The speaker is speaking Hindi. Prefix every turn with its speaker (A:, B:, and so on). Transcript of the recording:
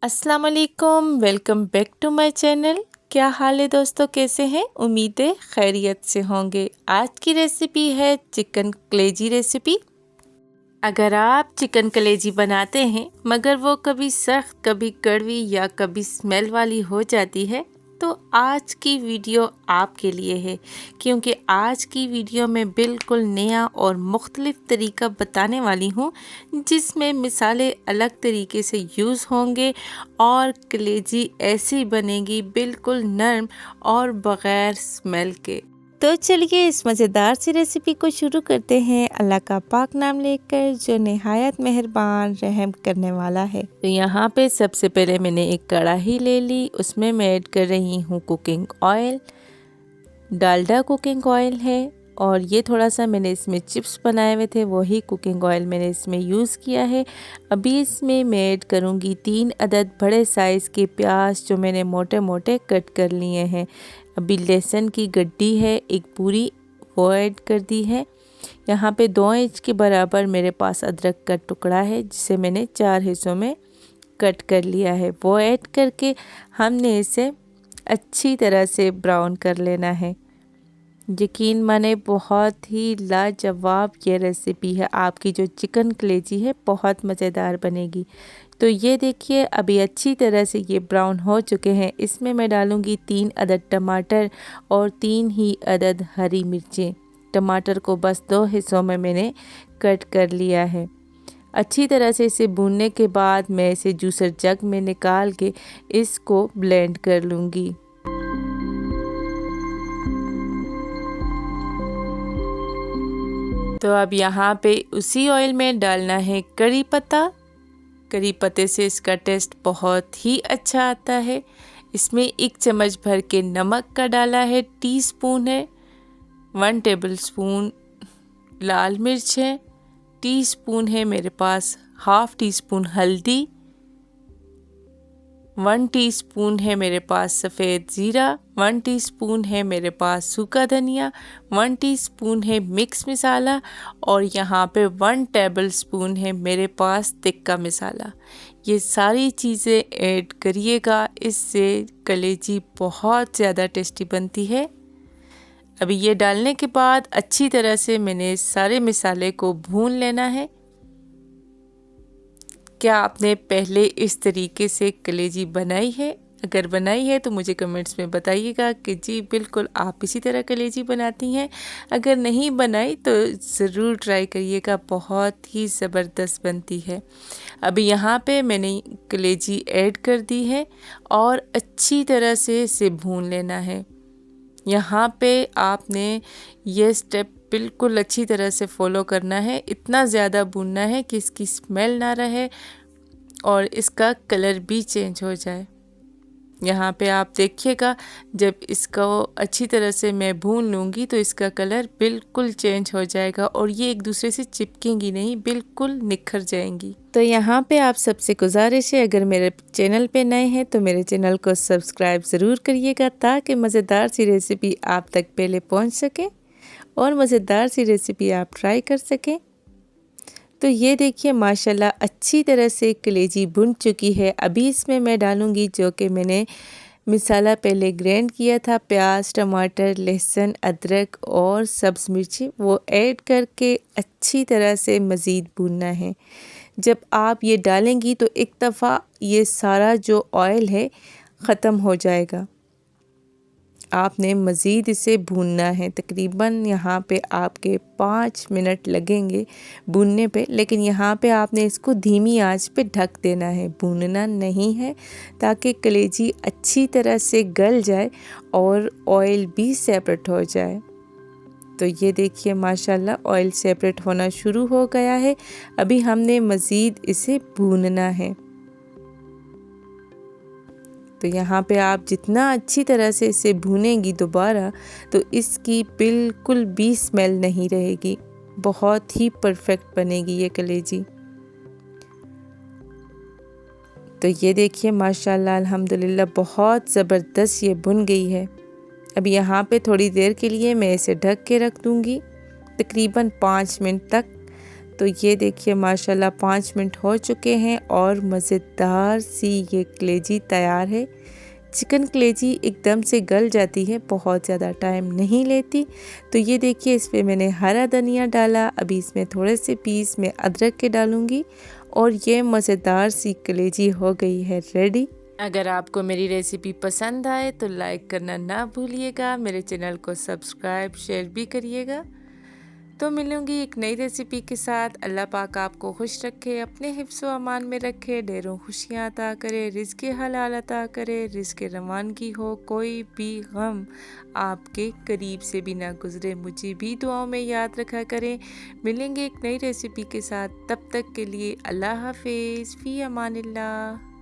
A: अस्सलाम वालेकुम, welcome back to my channel. क्या हाल है दोस्तों, कैसे हैं? उम्मीद है खैरियत से होंगे। आज की रेसिपी है चिकन कलेजी रेसिपी। अगर आप चिकन कलेजी बनाते हैं मगर वो कभी सख्त, कभी कड़वी या कभी स्मेल वाली हो जाती है तो आज की वीडियो आपके लिए है, क्योंकि आज की वीडियो में बिल्कुल नया और मुख्तलिफ तरीका बताने वाली हूँ जिसमें मिसालें अलग तरीके से यूज़ होंगे और कलेजी ऐसी बनेगी बिल्कुल नरम और बग़ैर स्मेल के। तो चलिए इस मज़ेदार सी रेसिपी को शुरू करते हैं अल्लाह का पाक नाम लेकर, जो निहायत मेहरबान रहम करने वाला है। तो यहाँ पे सबसे पहले मैंने एक कढ़ाई ले ली, उसमें मैं ऐड कर रही हूँ cooking oil. Dalda cooking oil है और ये थोड़ा सा मैंने इसमें चिप्स बनाए हुए थे, वही कुकिंग ऑयल मैंने इसमें यूज़ किया है। अभी इसमें मैं ऐड करूँगी 3 अदद बड़े साइज़ के प्याज जो मैंने मोटे मोटे कट कर लिए हैं। अभी लहसुन की गड्डी है एक पूरी, वो ऐड कर दी है। यहाँ पे 2 इंच के बराबर मेरे पास अदरक का टुकड़ा है जिसे मैंने 4 हिस्सों में कट कर लिया है। वो ऐड करके हमने इसे अच्छी तरह से ब्राउन कर लेना है। यकीन माने बहुत ही लाजवाब ये रेसिपी है। आपकी जो चिकन कलेजी है बहुत मज़ेदार बनेगी। तो ये देखिए अभी अच्छी तरह से ये ब्राउन हो चुके हैं। इसमें मैं डालूँगी 3 अदद टमाटर और 3 ही अदद हरी मिर्चें। टमाटर को बस 2 हिस्सों में मैंने कट कर लिया है। अच्छी तरह से इसे भूनने के बाद मैं इसे जूसर जग में निकाल के इसको ब्लेंड कर लूँगी। तो अब यहाँ पे उसी ऑयल में डालना है करी पत्ता। करी पत्ते से इसका टेस्ट बहुत ही अच्छा आता है। इसमें 1 चम्मच भर के नमक का डाला है, टीस्पून है। 1 टेबलस्पून लाल मिर्च है, टीस्पून है मेरे पास हाफ़ टीस्पून हल्दी, 1 टीस्पून है मेरे पास सफ़ेद ज़ीरा, 1 टीस्पून है मेरे पास सूखा धनिया, 1 टीस्पून है मिक्स मसाला और यहाँ पे 1 टेबलस्पून है मेरे पास तिक्का मसाला। ये सारी चीज़ें ऐड करिएगा, इससे कलेजी बहुत ज़्यादा टेस्टी बनती है। अभी ये डालने के बाद अच्छी तरह से मैंने सारे मसाले को भून लेना है। क्या आपने पहले इस तरीके से कलेजी बनाई है? अगर बनाई है तो मुझे कमेंट्स में बताइएगा कि जी बिल्कुल आप इसी तरह कलेजी बनाती हैं। अगर नहीं बनाई तो ज़रूर ट्राई करिएगा, बहुत ही ज़बरदस्त बनती है। अभी यहाँ पे मैंने कलेजी ऐड कर दी है और अच्छी तरह से इसे भून लेना है। यहाँ पे आपने ये स्टेप बिल्कुल अच्छी तरह से फॉलो करना है। इतना ज़्यादा भूनना है कि इसकी स्मेल ना रहे और इसका कलर भी चेंज हो जाए। यहाँ पे आप देखिएगा जब इसको अच्छी तरह से मैं भून लूँगी तो इसका कलर बिल्कुल चेंज हो जाएगा और ये एक दूसरे से चिपकेंगी नहीं, बिल्कुल निखर जाएंगी। तो यहाँ पे आप सबसे गुजारिश है, अगर मेरे चैनल पे नए हैं तो मेरे चैनल को सब्सक्राइब ज़रूर करिएगा ताकि मज़ेदार सी रेसिपी आप तक पहले पहुँच सके और मज़ेदार सी रेसिपी आप ट्राई कर सकें। तो ये देखिए माशाल्लाह अच्छी तरह से कलेजी भुन चुकी है। अभी इसमें मैं डालूँगी जो कि मैंने मसाला पहले ग्राइंड किया था, प्याज, टमाटर, लहसुन, अदरक और सब्ज़ मिर्ची, वो ऐड करके अच्छी तरह से मज़ीद भूनना है। जब आप ये डालेंगी तो एक दफ़ा ये सारा जो ऑयल है ख़त्म हो जाएगा। आपने मज़ीद इसे भूनना है। तकरीबन यहाँ पे आपके 5 मिनट लगेंगे भूनने पे, लेकिन यहाँ पे आपने इसको धीमी आंच पे ढक देना है, भूनना नहीं है, ताकि कलेजी अच्छी तरह से गल जाए और ऑयल भी सेपरेट हो जाए। तो ये देखिए माशाल्लाह ऑयल सेपरेट होना शुरू हो गया है। अभी हमने मज़ीद इसे भूनना है। तो यहाँ पे आप जितना अच्छी तरह से इसे भूनेंगी दोबारा तो इसकी बिल्कुल भी स्मेल नहीं रहेगी, बहुत ही परफेक्ट बनेगी ये कलेजी। तो ये देखिए माशाल्लाह अल्हम्दुलिल्लाह बहुत ज़बरदस्त ये भुन गई है। अब यहाँ पे थोड़ी देर के लिए मैं इसे ढक के रख दूँगी, तकरीबन 5 मिनट तक, तो ये देखिए माशाल्लाह 5 मिनट हो चुके हैं और मज़ेदार सी ये कलेजी तैयार है। चिकन कलेजी एकदम से गल जाती है, बहुत ज़्यादा टाइम नहीं लेती। तो ये देखिए इस पे मैंने हरा धनिया डाला, अभी इसमें थोड़े से पीस मैं अदरक के डालूँगी और ये मज़ेदार सी कलेजी हो गई है रेडी। अगर आपको मेरी रेसिपी पसंद आए तो लाइक करना ना भूलिएगा, मेरे चैनल को सब्सक्राइब शेयर भी करिएगा। तो मिलूँगी एक नई रेसिपी के साथ। अल्लाह पाक आपको खुश रखे, अपने हिफ्ज़ व अमान में रखे, ढेरों खुशियाँ अता करे, रिज़्क़ हलाल अता करे, रिज़्क़ रवानगी हो, कोई भी गम आपके करीब से भी ना गुज़रे। मुझे भी दुआओं में याद रखा करें। मिलेंगे एक नई रेसिपी के साथ, तब तक के लिए अल्लाह हाफ़िज़, फ़ी अमानिल्लाह।